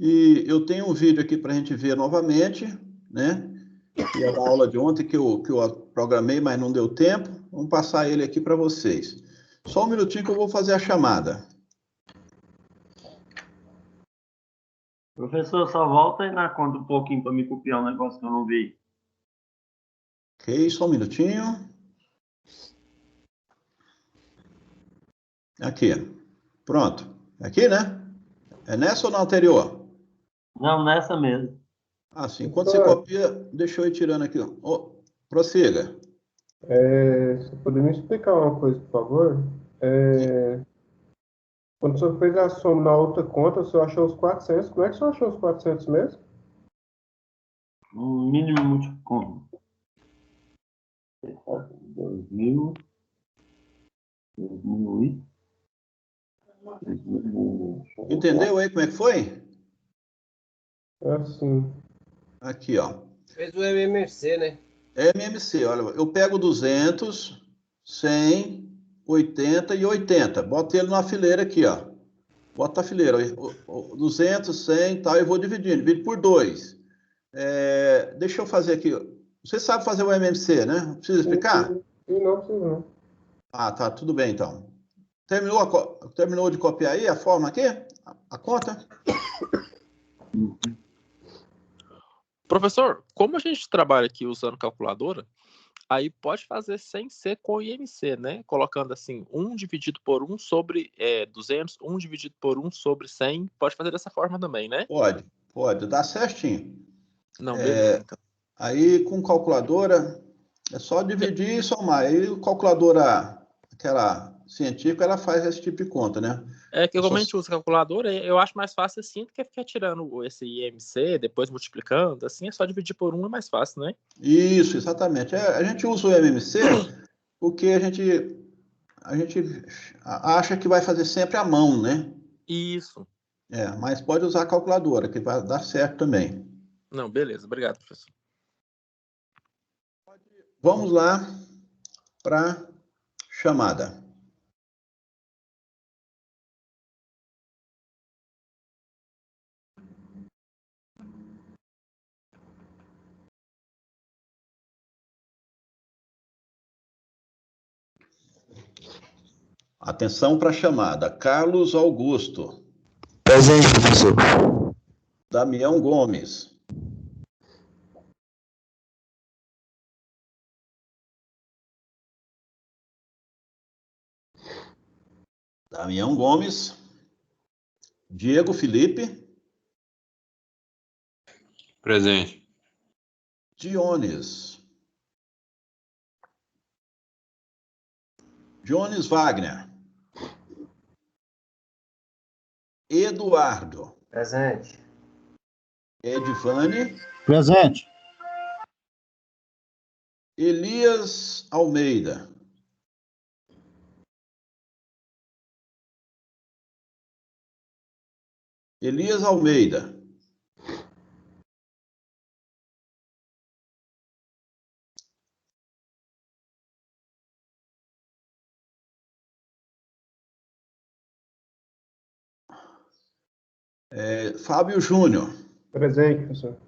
E eu tenho um vídeo aqui para a gente ver novamente, né? Que é da aula de ontem que eu programei, mas não deu tempo. Vamos passar ele aqui para vocês. Só um minutinho que eu vou fazer a chamada. Professor, só volta aí na conta um pouquinho para me copiar um negócio que eu não vi. Ok, só um minutinho. Aqui. Pronto. Aqui, né? É nessa ou na anterior? Não, nessa mesmo. Ah, sim. Enquanto você copia, deixa eu ir tirando aqui. Prossiga. Você poderia me explicar uma coisa, por favor? Quando o senhor fez a soma na outra conta, o senhor achou os 400. Como é que o senhor achou os 400 mesmo? O mínimo múltiplo. 2.000. Entendeu aí como é que foi? Assim. Aqui, ó. Fez o MMC, né? MMC, olha, eu pego 200, 100, 80 e 80. Boto ele numa fileira aqui, ó. Bota a fileira. 200, 100 e tal, eu vou dividindo. Divido por 2. Deixa eu fazer aqui. Você sabe fazer o MMC, né? Precisa explicar? Sim, não precisa não. Ah, tá, tudo bem, então. Terminou de copiar aí a forma aqui? A conta? Professor, como a gente trabalha aqui usando calculadora, aí pode fazer sem ser com IMC, né? Colocando assim, 1 dividido por 1 sobre 200, 1 dividido por 1 sobre 100. Pode fazer dessa forma também, né? Pode, dá certinho. Não, beleza, então. Aí, com calculadora, é só dividir e somar. Aí, a calculadora, aquela científica, ela faz esse tipo de conta, né? É que como a gente usa calculadora, eu acho mais fácil assim do que ficar tirando esse IMC, depois multiplicando. Assim é só dividir por 1, é mais fácil, né? Isso, exatamente. A gente usa o MMC porque a gente acha que vai fazer sempre à mão, né? Isso. Mas pode usar a calculadora, que vai dar certo também. Não, beleza. Obrigado, professor. Vamos lá para chamada. Atenção para a chamada. Carlos Augusto. Presente, professor. Damião Gomes. Damião Gomes. Diego Felipe. Presente. Dionis. Jones Wagner. Eduardo. Presente. Edivane. Presente. Elias Almeida. Elias Almeida. Fábio Júnior. Presente, professor.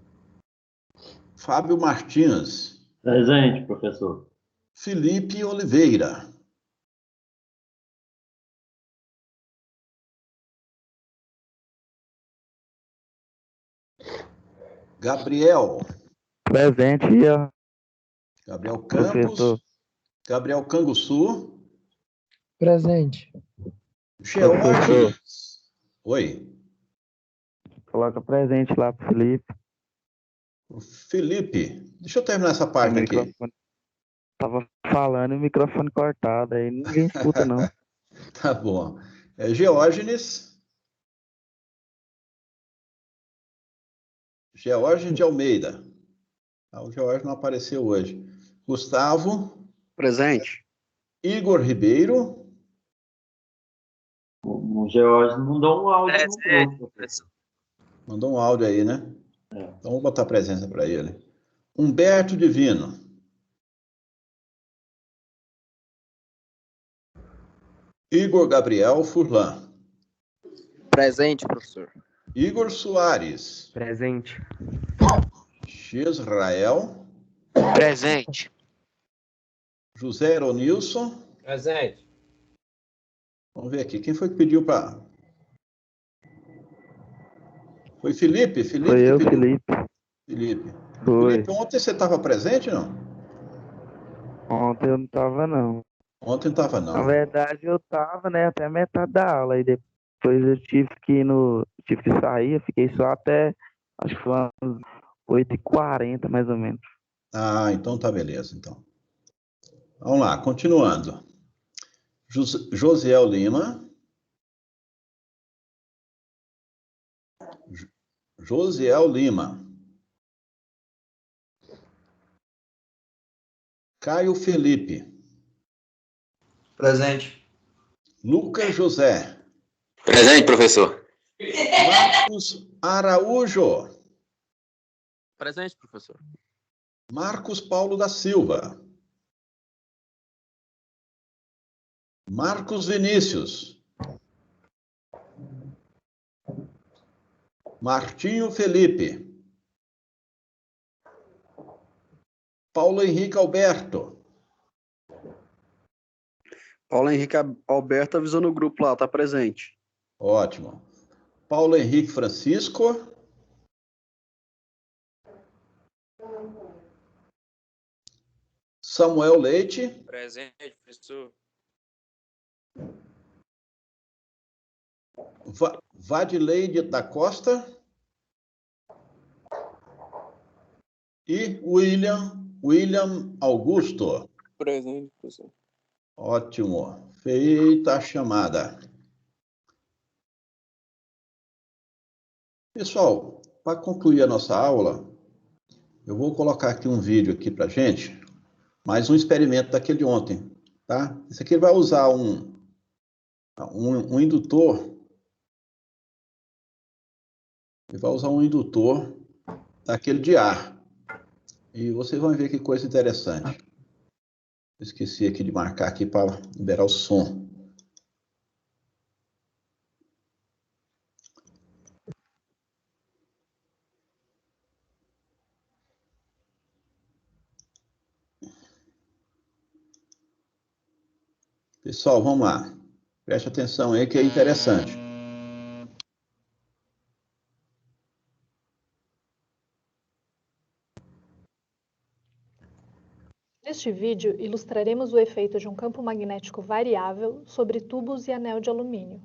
Fábio Martins. Presente, professor. Felipe Oliveira. Gabriel. Presente, Gabriel Campos. professor. Gabriel Canguçu. Presente. Georges. Oi. Coloca presente lá pro Felipe. Felipe. Deixa eu terminar essa parte aqui. Tava falando e o microfone cortado, aí ninguém escuta, não. Tá bom. Geórgenes. Geórgenes de Almeida. O Geórgenes não apareceu hoje. Gustavo. Presente. Igor Ribeiro. O George mandou um áudio no grupo, professor. Mandou um áudio aí, né? Então, vou botar a presença para ele. Humberto Divino. Igor Gabriel Furlan. Presente, professor. Igor Soares. Presente. Xisrael. Presente. José Eronilson. Presente. Vamos ver aqui. Quem foi que pediu para... Foi Felipe? Foi eu, Felipe. Felipe. Foi. Felipe, ontem você estava presente, não? Ontem eu não tava, não. Ontem não estava, não. Na verdade, eu tava, né, até a metade da aula. E depois eu tive que sair, eu fiquei só até, acho que foi umas 8h40, mais ou menos. Ah, então tá beleza, então. Vamos lá, continuando. Josiel Lima. Josiel Lima. Caio Felipe. Presente. Lucas José. Presente, professor. Marcos Araújo. Presente, professor. Marcos Paulo da Silva. Marcos Vinícius. Martinho Felipe. Paulo Henrique Alberto. Paulo Henrique Alberto avisou no grupo lá, tá presente. Ótimo. Paulo Henrique Francisco. Samuel Leite. Presente, professor. Vadileide da Costa. E William Augusto. Presente, professor. Ótimo. Feita a chamada. Pessoal, para concluir a nossa aula, eu vou colocar aqui um vídeo aqui para gente, mais um experimento daquele de ontem, tá? Esse aqui vai usar um indutor. Ele vai usar um indutor daquele de ar. E vocês vão ver que coisa interessante. Esqueci aqui de marcar aqui para liberar o som. Pessoal, vamos lá. Preste atenção aí que é interessante. Neste vídeo, ilustraremos o efeito de um campo magnético variável sobre tubos e anel de alumínio.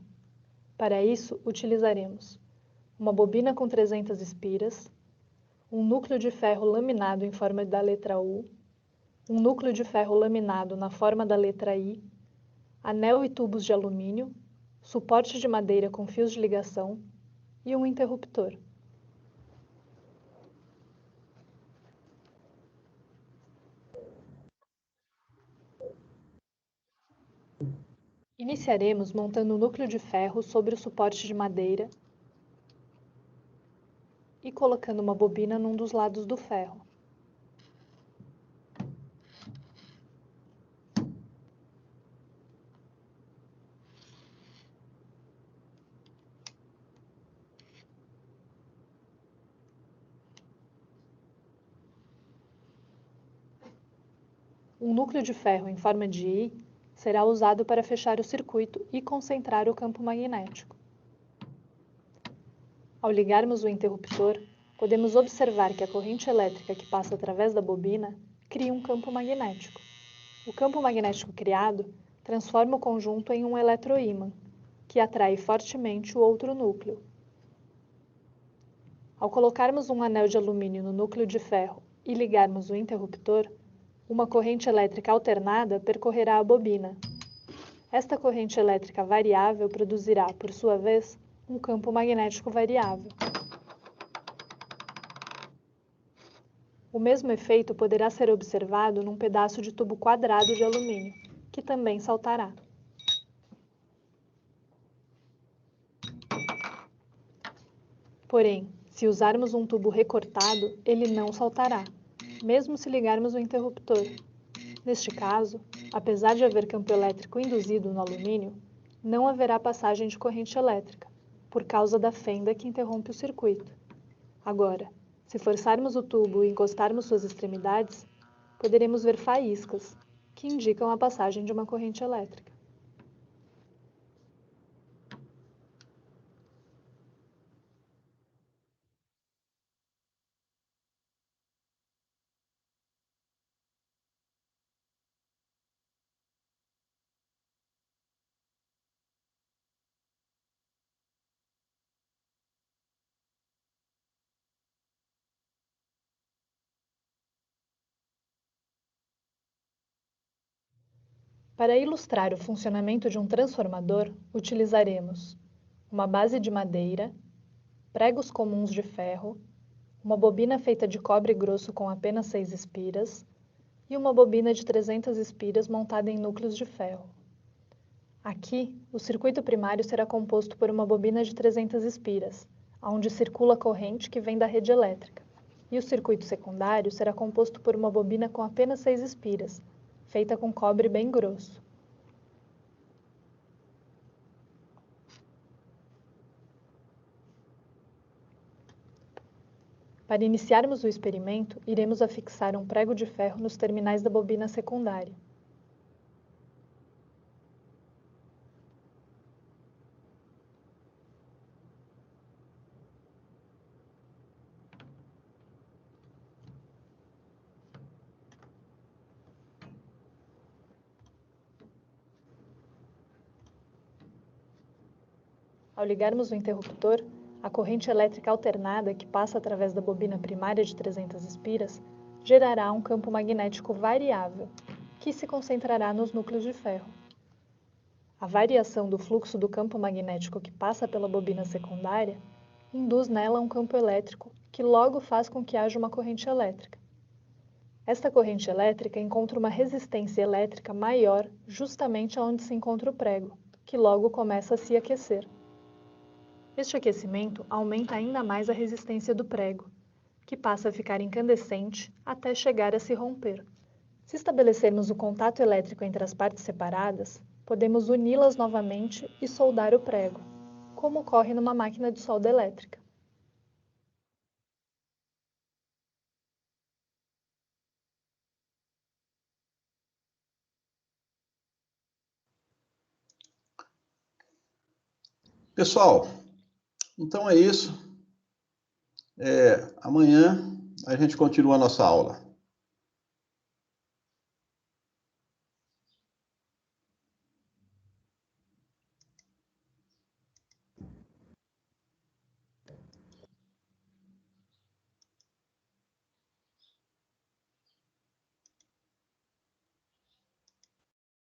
Para isso, utilizaremos uma bobina com 300 espiras, um núcleo de ferro laminado em forma da letra U, um núcleo de ferro laminado na forma da letra I, anel e tubos de alumínio, suporte de madeira com fios de ligação e um interruptor. Iniciaremos montando o núcleo de ferro sobre o suporte de madeira e colocando uma bobina num dos lados do ferro. Um núcleo de ferro em forma de I será usado para fechar o circuito e concentrar o campo magnético. Ao ligarmos o interruptor, podemos observar que a corrente elétrica que passa através da bobina cria um campo magnético. O campo magnético criado transforma o conjunto em um eletroímã, que atrai fortemente o outro núcleo. Ao colocarmos um anel de alumínio no núcleo de ferro e ligarmos o interruptor, uma corrente elétrica alternada percorrerá a bobina. Esta corrente elétrica variável produzirá, por sua vez, um campo magnético variável. O mesmo efeito poderá ser observado num pedaço de tubo quadrado de alumínio, que também saltará. Porém, se usarmos um tubo recortado, ele não saltará, mesmo se ligarmos o interruptor. Neste caso, apesar de haver campo elétrico induzido no alumínio, não haverá passagem de corrente elétrica, por causa da fenda que interrompe o circuito. Agora, se forçarmos o tubo e encostarmos suas extremidades, poderemos ver faíscas, que indicam a passagem de uma corrente elétrica. Para ilustrar o funcionamento de um transformador, utilizaremos uma base de madeira, pregos comuns de ferro, uma bobina feita de cobre grosso com apenas 6 espiras e uma bobina de 300 espiras montada em núcleos de ferro. Aqui, o circuito primário será composto por uma bobina de 300 espiras, onde circula a corrente que vem da rede elétrica, e o circuito secundário será composto por uma bobina com apenas 6 espiras, feita com cobre bem grosso. Para iniciarmos o experimento, iremos afixar um prego de ferro nos terminais da bobina secundária. Ao ligarmos o interruptor, a corrente elétrica alternada que passa através da bobina primária de 300 espiras gerará um campo magnético variável, que se concentrará nos núcleos de ferro. A variação do fluxo do campo magnético que passa pela bobina secundária induz nela um campo elétrico, que logo faz com que haja uma corrente elétrica. Esta corrente elétrica encontra uma resistência elétrica maior justamente onde se encontra o prego, que logo começa a se aquecer. Este aquecimento aumenta ainda mais a resistência do prego, que passa a ficar incandescente até chegar a se romper. Se estabelecermos o contato elétrico entre as partes separadas, podemos uni-las novamente e soldar o prego, como ocorre numa máquina de solda elétrica. Pessoal, então é isso. Amanhã a gente continua a nossa aula.